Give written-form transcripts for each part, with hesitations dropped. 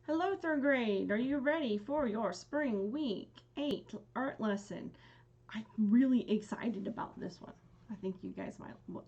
Hello, third grade. Are you ready for your spring week 8 art lesson? I'm really excited about this one. I think you guys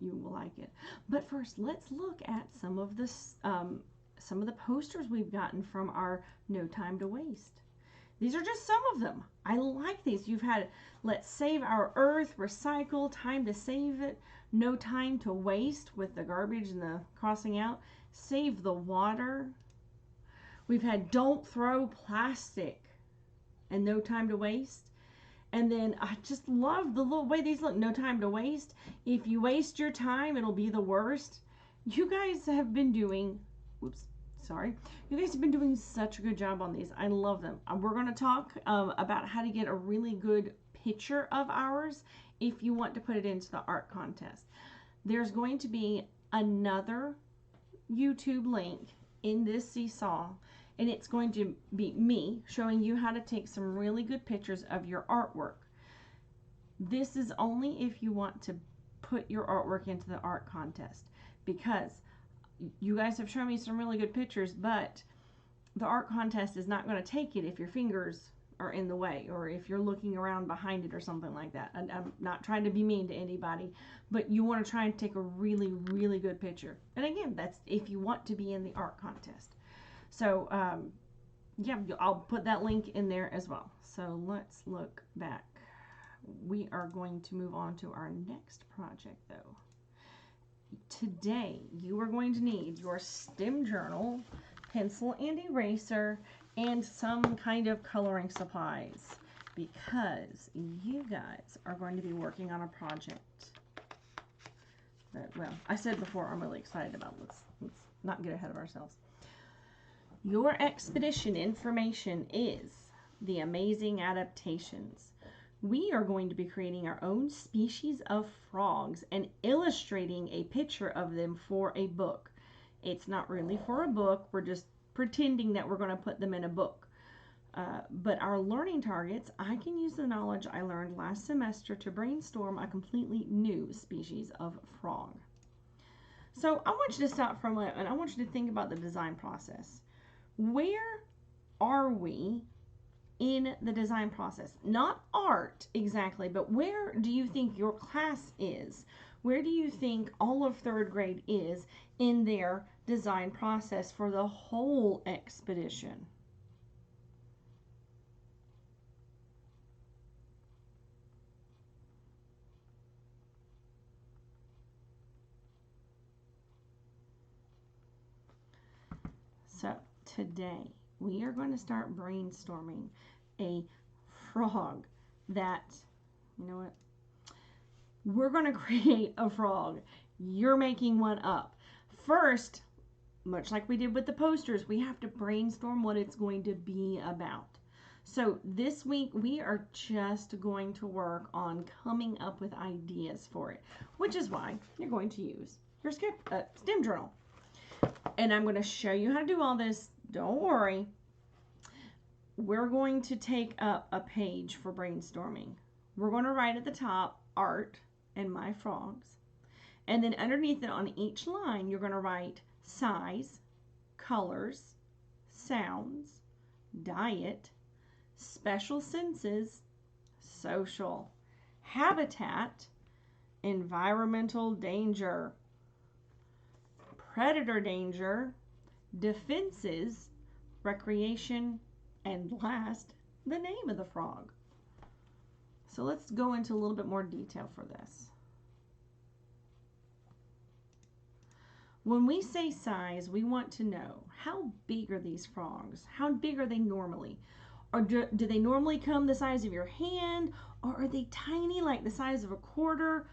you will like it. But first, let's look at some of the posters we've gotten from our No Time to Waste. These are just some of them. I like these. You've had Let's Save Our Earth, Recycle, Time to Save It, No Time to Waste with the garbage and the crossing out, Save the Water. We've had Don't Throw Plastic and No Time to Waste. And then I just love the little way these look. No time to waste. If you waste your time, it'll be the worst. You guys have been doing, oops, sorry. You guys have been doing such a good job on these. I love them. We're going to talk about how to get a really good picture of ours if you want to put it into the art contest. There's going to be another YouTube link in this seesaw, and it's going to be me showing you how to take some really good pictures of your artwork. This is only if you want to put your artwork into the art contest, because you guys have shown me some really good pictures, but the art contest is not going to take it if your fingers are in the way or if you're looking around behind it or something like that. And I'm not trying to be mean to anybody, but you want to try and take a really, really good picture. And again, that's if you want to be in the art contest. So, yeah, I'll put that link in there as well. So let's look back. We are going to move on to our next project, though. Today, you are going to need your STEM journal, pencil and eraser, and some kind of coloring supplies, because you guys are going to be working on a project that, well, I said before, I'm really excited about. Let's not get ahead of ourselves. Your expedition information is the amazing adaptations. We are going to be creating our own species of frogs and illustrating a picture of them for a book. It's not really for a book, we're just pretending that we're going to put them in a book. But our learning targets, I can use the knowledge I learned last semester to brainstorm a completely new species of frog. So I want you to stop for a moment and I want you to think about the design process. Where are we in the design process? Not art exactly, but where do you think your class is? Where do you think all of third grade is in their design process for the whole expedition? So today we are going to start brainstorming a frog that, you know what? We're going to create a frog. You're making one up. First, much like we did with the posters, we have to brainstorm what it's going to be about. So this week we are just going to work on coming up with ideas for it, which is why you're going to use your STEM journal. And I'm going to show you how to do all this. Don't worry. We're going to take up a page for brainstorming. We're going to write at the top, art and my frogs. And then underneath it on each line, you're going to write size, colors, sounds, diet, special senses, social, habitat, environmental danger, predator danger, defenses, recreation, and last, the name of the frog. So let's go into a little bit more detail for this. When we say size, we want to know how big are these frogs? How big are they normally? Or do they normally come the size of your hand? Or are they tiny, like the size of a quarter?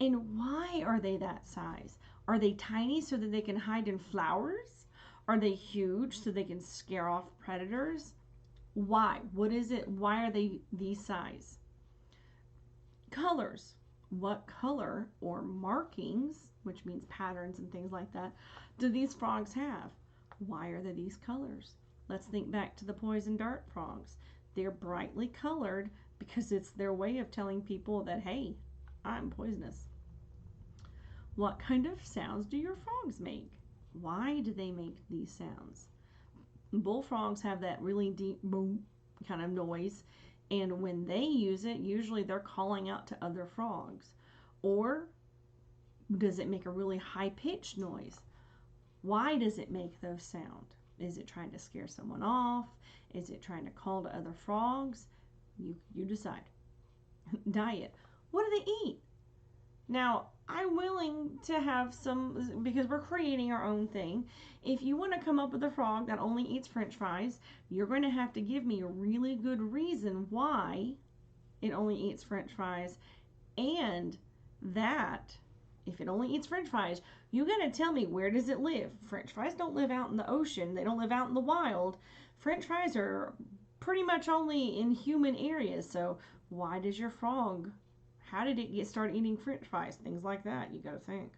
And why are they that size? Are they tiny so that they can hide in flowers? Are they huge so they can scare off predators? Why? What is it? Why are they these size? Colors. What color or markings, which means patterns and things like that, do these frogs have? Why are they these colors? Let's think back to the poison dart frogs. They're brightly colored because it's their way of telling people that, hey, I'm poisonous. What kind of sounds do your frogs make? Why do they make these sounds? Bullfrogs have that really deep boom kind of noise, and when they use it, usually they're calling out to other frogs. Or does it make a really high-pitched noise? Why does it make those sound? Is it trying to scare someone off? Is it trying to call to other frogs? You decide. Diet. What do they eat? Now, I'm willing to have some, because we're creating our own thing. If you want to come up with a frog that only eats French fries, you're going to have to give me a really good reason why it only eats French fries, and that if it only eats French fries, you got to tell me, where does it live? French fries don't live out in the ocean. They don't live out in the wild. French fries are pretty much only in human areas. So why does your frog, how did it start eating French fries? Things like that, you got to think.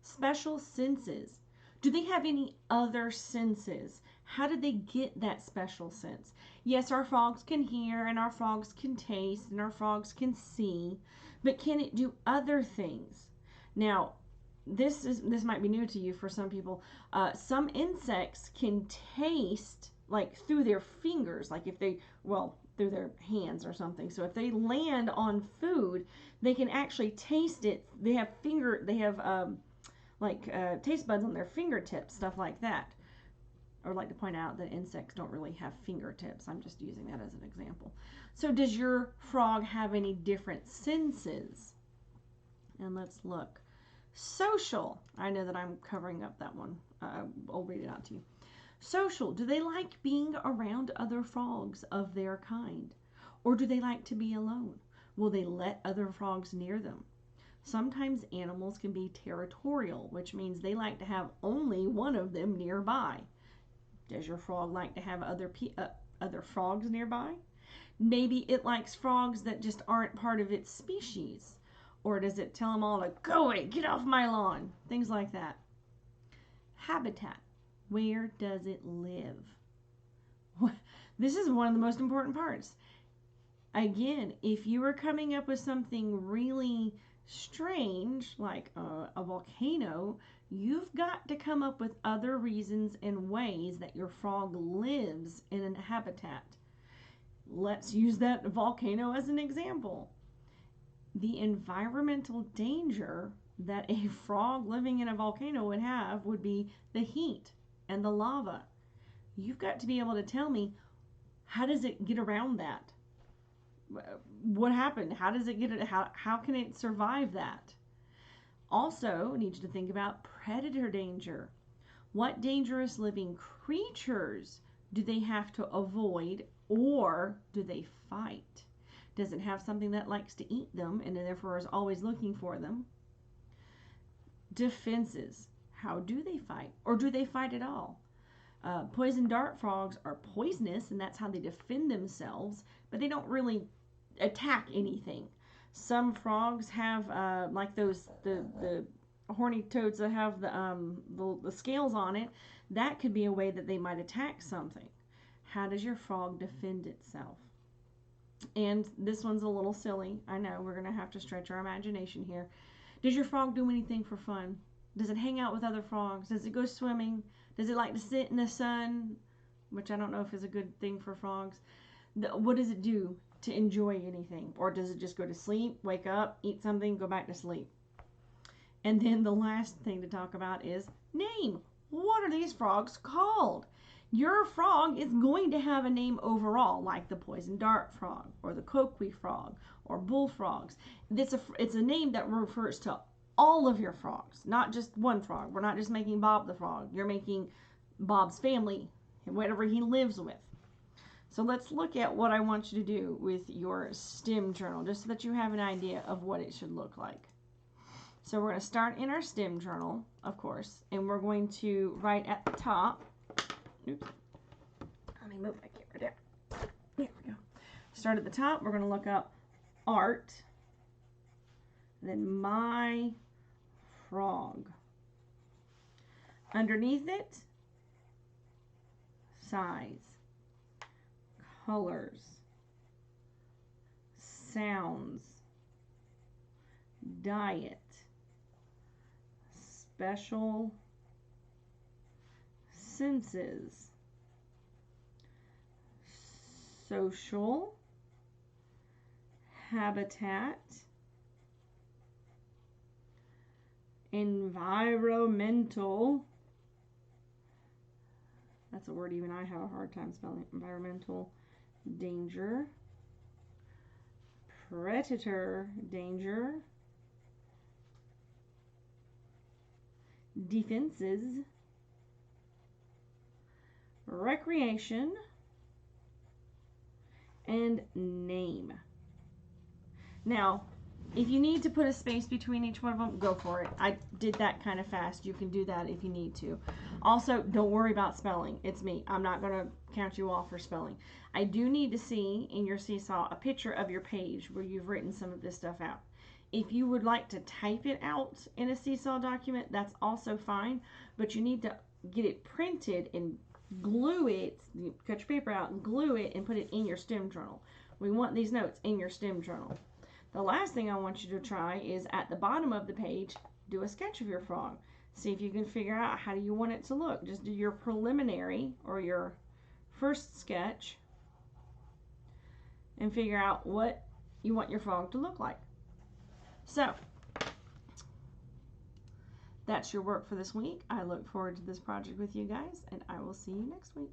Special senses. Do they have any other senses? How did they get that special sense? Yes, our frogs can hear, and our frogs can taste, and our frogs can see, but can it do other things? Now, this might be new to you for some people. Some insects can taste, like through their fingers, like if they, well, through their hands or something. So if they land on food, they can actually taste it. They have taste buds on their fingertips, stuff like that. I would like to point out that insects don't really have fingertips. I'm just using that as an example. So does your frog have any different senses? And let's look. Social. I know that I'm covering up that one. I'll read it out to you. Social. Do they like being around other frogs of their kind? Or do they like to be alone? Will they let other frogs near them? Sometimes animals can be territorial, which means they like to have only one of them nearby. Does your frog like to have other frogs nearby? Maybe it likes frogs that just aren't part of its species. Or does it tell them all to go away, get off my lawn? Things like that. Habitat. Where does it live? This is one of the most important parts. Again, if you are coming up with something really strange, like a volcano, you've got to come up with other reasons and ways that your frog lives in a habitat. Let's use that volcano as an example. The environmental danger that a frog living in a volcano would have would be the heat and the lava. You've got to be able to tell me, how does it get around that? What happened? How does it get it? How can it survive that? Also, I need you to think about predator danger. What dangerous living creatures do they have to avoid, or do they fight? Does it have something that likes to eat them and therefore is always looking for them? Defenses. How do they fight? Or do they fight at all? Poison dart frogs are poisonous, and that's how they defend themselves, but they don't really attack anything. Some frogs have like those the horny toads that have the scales on it. That could be a way that they might attack something. How does your frog defend itself? And this one's a little silly. I know, we're going to have to stretch our imagination here. Does your frog do anything for fun? Does it hang out with other frogs? Does it go swimming? Does it like to sit in the sun? Which I don't know if is a good thing for frogs. What does it do to enjoy anything? Or does it just go to sleep, wake up, eat something, go back to sleep? And then the last thing to talk about is name. What are these frogs called? Your frog is going to have a name overall, like the poison dart frog, or the coqui frog, or bullfrogs. It's a name that refers to all of your frogs, not just one frog. We're not just making Bob the frog. You're making Bob's family, whatever he lives with. So let's look at what I want you to do with your STEM journal, just so that you have an idea of what it should look like. So we're going to start in our STEM journal, of course, and we're going to write at the top. Oops. Let me move my camera down. There we go. Start at the top. We're going to look up art. And then my frog. Underneath it, size, colors, sounds, diet, special senses, social, habitat, environmental, that's a word even I have a hard time spelling, environmental, danger, predator, danger, defenses, recreation, and name. Now, if you need to put a space between each one of them, go for it. I did that kind of fast. You can do that if you need to. Also, don't worry about spelling. It's me. I'm not going to count you off for spelling. I do need to see in your Seesaw a picture of your page where you've written some of this stuff out. If you would like to type it out in a Seesaw document, that's also fine, but you need to get it printed and glue it, cut your paper out and glue it and put it in your STEM journal. We want these notes in your STEM journal. The last thing I want you to try is at the bottom of the page, do a sketch of your frog. See if you can figure out how do you want it to look. Just do your preliminary or your first sketch and figure out what you want your frog to look like. So, that's your work for this week. I look forward to this project with you guys, and I will see you next week.